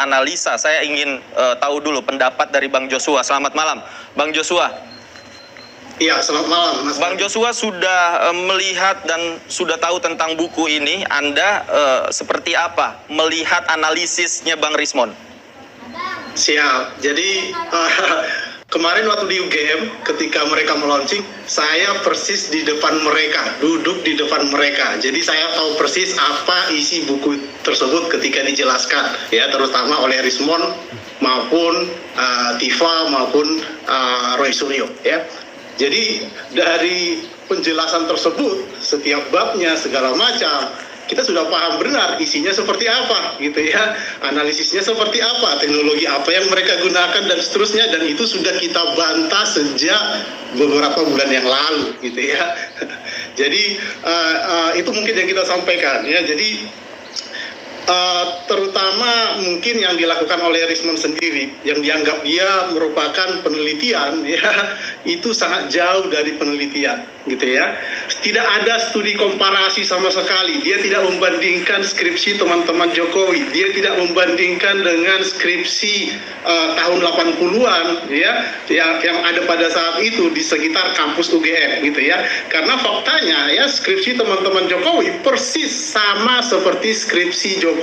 analisa. Saya ingin tahu dulu pendapat dari Bang Joshua. Selamat malam, Bang Joshua. Iya, selamat malam, Mas. Bang Joshua sudah melihat dan sudah tahu tentang buku ini. Anda seperti apa melihat analisisnya Bang Rismond? Siap. Jadi kemarin waktu di UGM ketika mereka meluncing, saya persis di depan mereka, duduk di depan mereka. Jadi saya tahu persis apa isi buku tersebut ketika dijelaskan, ya, terutama oleh Rismond maupun Tifa maupun Roy Suryo, ya. Jadi dari penjelasan tersebut, setiap babnya segala macam, kita sudah paham benar isinya seperti apa, gitu ya, analisisnya seperti apa, teknologi apa yang mereka gunakan dan seterusnya, dan itu sudah kita bantah sejak beberapa bulan yang lalu, gitu ya. Jadi itu mungkin yang kita sampaikan, ya. Jadi terutama mungkin yang dilakukan oleh Rismond sendiri, yang dianggap dia merupakan penelitian, ya, itu sangat jauh dari penelitian, gitu ya. Tidak ada studi komparasi sama sekali. Dia tidak membandingkan skripsi teman-teman Jokowi, dia tidak membandingkan dengan skripsi tahun 80-an, ya, yang ada pada saat itu di sekitar kampus UGM, gitu ya. Karena faktanya, ya, skripsi teman-teman Jokowi persis sama seperti skripsi Jokowi.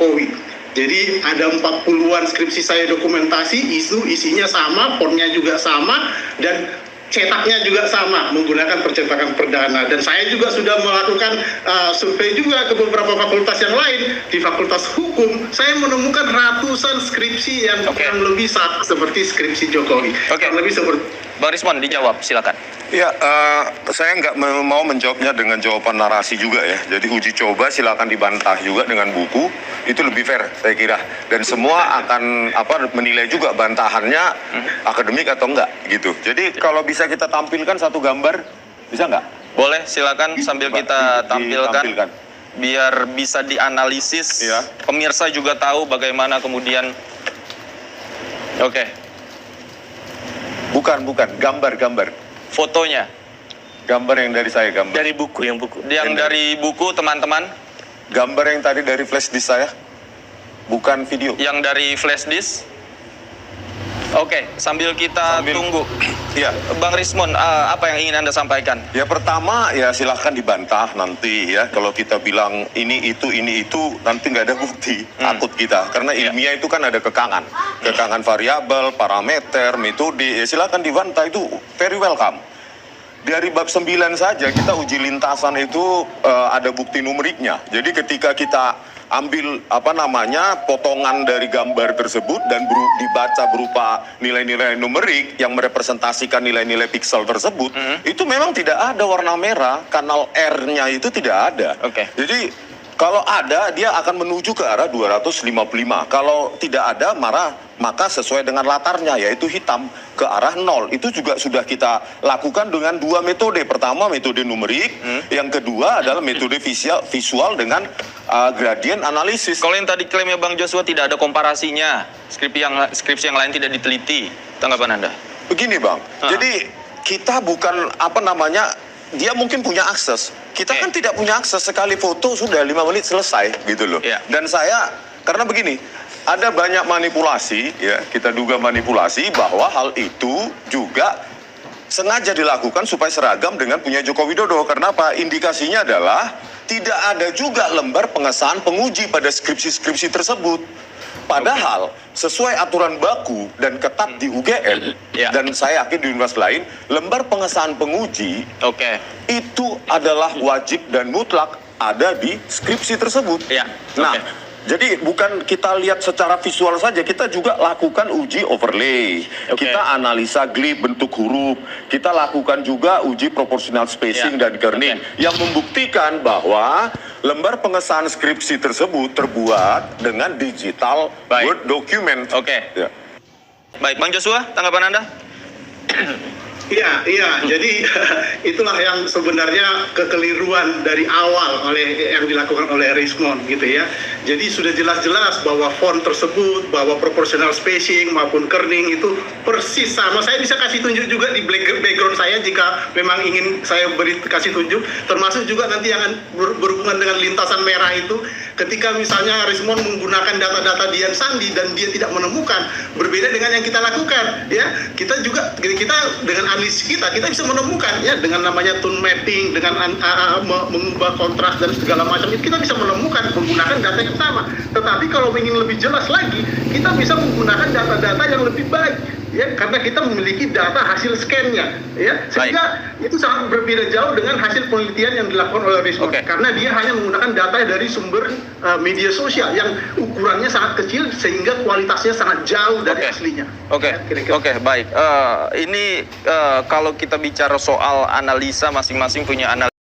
Jadi ada 40-an skripsi saya dokumentasi, isinya sama, fontnya juga sama, dan cetaknya juga sama, menggunakan percetakan perdana. Dan saya juga sudah melakukan survei juga ke beberapa fakultas yang lain. Di fakultas hukum, saya menemukan ratusan skripsi yang kurang lebih sama seperti skripsi Jokowi. Kurang lebih seperti. Bang Rismond, dijawab, silakan. Ya, saya nggak mau menjawabnya dengan jawaban narasi juga, ya. Jadi uji coba silakan dibantah juga dengan buku, itu lebih fair saya kira. Dan semua akan menilai juga bantahannya akademik atau enggak gitu. Jadi kalau bisa kita tampilkan satu gambar, bisa nggak? Boleh, silakan sambil kita tampilkan. Biar bisa dianalisis, ya. Pemirsa juga tahu bagaimana kemudian. Bukan, gambar. Fotonya. Gambar yang dari saya, gambar. Dari buku, Yang dari buku, teman-teman. Gambar yang tadi dari flash disk saya. Bukan video. Yang dari flash disk. Sambil kita tunggu. Ya. Bang Rismond, apa yang ingin Anda sampaikan? Ya, pertama, ya silahkan dibantah nanti, ya. Kalau kita bilang ini itu, nanti nggak ada bukti. Takut kita. Karena ilmiah itu kan ada kekangan. Kekangan variabel, parameter, metode. Ya silahkan dibantah, itu very welcome. Dari bab 9 saja kita uji lintasan itu ada bukti numeriknya. Jadi ketika kita ambil potongan dari gambar tersebut dan dibaca berupa nilai-nilai numerik yang merepresentasikan nilai-nilai piksel tersebut, itu memang tidak ada warna merah, kanal R-nya itu tidak ada. Jadi kalau ada, dia akan menuju ke arah 255. Kalau tidak ada, maka sesuai dengan latarnya, yaitu hitam, ke arah 0. Itu juga sudah kita lakukan dengan dua metode. Pertama, metode numerik. Yang kedua adalah metode visual dengan gradient analisis. Kalau yang tadi klaimnya Bang Joshua tidak ada komparasinya, skripsi yang lain tidak diteliti, tanggapan Anda? Begini, Bang. Jadi kita bukan dia mungkin punya akses. Kita kan tidak punya akses, sekali foto sudah 5 menit selesai gitu loh. Dan saya, karena begini, ada banyak manipulasi, ya, kita duga manipulasi bahwa hal itu juga sengaja dilakukan supaya seragam dengan punya Joko Widodo. Karena apa? Indikasinya adalah tidak ada juga lembar pengesahan penguji pada skripsi-skripsi tersebut. Padahal sesuai aturan baku dan ketat di UGM, dan saya yakin di universitas lain, lembar pengesahan penguji itu adalah wajib dan mutlak ada di skripsi tersebut. Jadi bukan kita lihat secara visual saja, kita juga lakukan uji overlay, kita analisa glib bentuk huruf, kita lakukan juga uji proportional spacing dan kerning yang membuktikan bahwa lembar pengesahan skripsi tersebut terbuat dengan digital Word document. Baik, Bang Joshua, tanggapan Anda? Iya, jadi itulah yang sebenarnya kekeliruan dari awal yang dilakukan oleh Rismond, gitu ya. Jadi sudah jelas-jelas bahwa font tersebut, bahwa proportional spacing maupun kerning itu persis sama. Saya bisa kasih tunjuk juga di background saya jika memang ingin saya kasih tunjuk, termasuk juga nanti yang berhubungan dengan lintasan merah itu. Ketika misalnya Rismond menggunakan data-data Dian Sandi dan dia tidak menemukan, berbeda dengan yang kita lakukan, ya. Kita dengan analisis kita bisa menemukan, ya, dengan namanya tone mapping, dengan mengubah kontras dan segala macam, kita bisa menemukan menggunakan data yang sama. Tetapi kalau ingin lebih jelas lagi, kita bisa menggunakan data-data yang lebih baik, ya, karena kita memiliki data hasil scan-nya, ya, sehingga itu sangat berbeda jauh dengan hasil penelitian yang dilakukan oleh Rismond, karena dia hanya menggunakan data dari sumber media sosial yang ukurannya sangat kecil sehingga kualitasnya sangat jauh dari aslinya. Baik. Ini kalau kita bicara soal analisa, masing-masing punya analisa.